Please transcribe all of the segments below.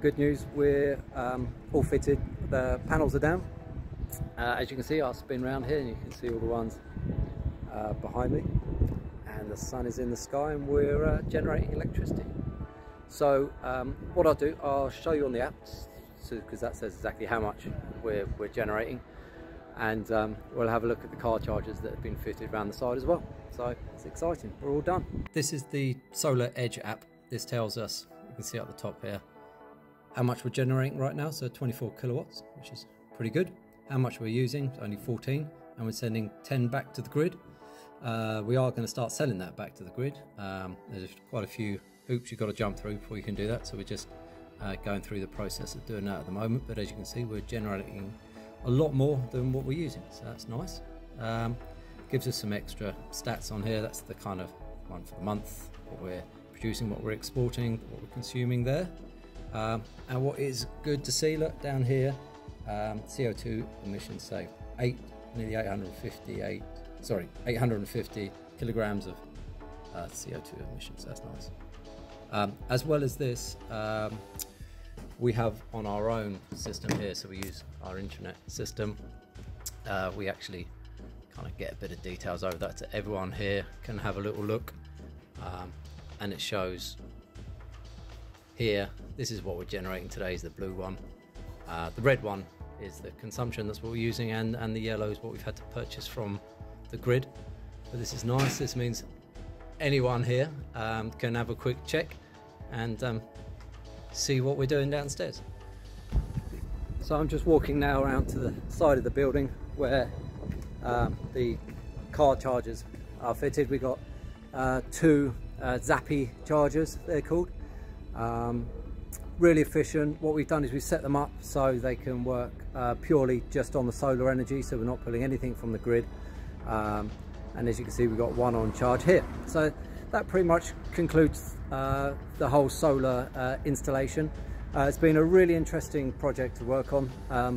Good news, we're all fitted. The panels are down. As you can see, I'll spin around here and you can see all the ones behind me. And the sun is in the sky and we're generating electricity. So what I'll do, I'll show you on the app, because that says exactly how much we're generating. And we'll have a look at the car chargers that have been fitted around the side as well. So it's exciting, we're all done. This is the Solar Edge app. This tells us, you can see at the top here, how much we're generating right now. So 24 kilowatts, which is pretty good. How much we're using, only 14, and we're sending 10 back to the grid. We are going to start selling that back to the grid. There's quite a few hoops you've got to jump through before you can do that. So we're just going through the process of doing that at the moment. But as you can see, we're generating a lot more than what we're using, so that's nice. Gives us some extra stats on here. That's the kind of one for the month, what we're producing, what we're exporting, what we're consuming there. And what is good to see, look down here, CO2 emissions saved, nearly 850 kilograms of CO2 emissions. That's nice. As well as this, we have on our own system here, so we use our internet system. We actually kind of get a bit of details over that, so everyone here can have a little look, and it shows here, this is what we're generating today, is the blue one. The red one is the consumption, that's what we're using, and the yellow is what we've had to purchase from the grid. But this is nice. This means anyone here can have a quick check and see what we're doing downstairs. So I'm just walking now around to the side of the building where the car chargers are fitted. We've got two Zappi chargers, they're called. Really efficient. What we've done is we've set them up so they can work purely just on the solar energy, so we're not pulling anything from the grid. And as you can see, we've got one on charge here. So that pretty much concludes the whole solar installation. It's been a really interesting project to work on.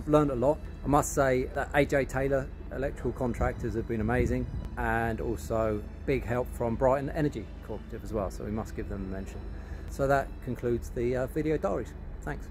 Learned a lot. I must say that AJ Taylor Electrical Contractors have been amazing, and also big help from Brighton Energy Cooperative as well, so we must give them a mention. So that concludes the video diaries. Thanks.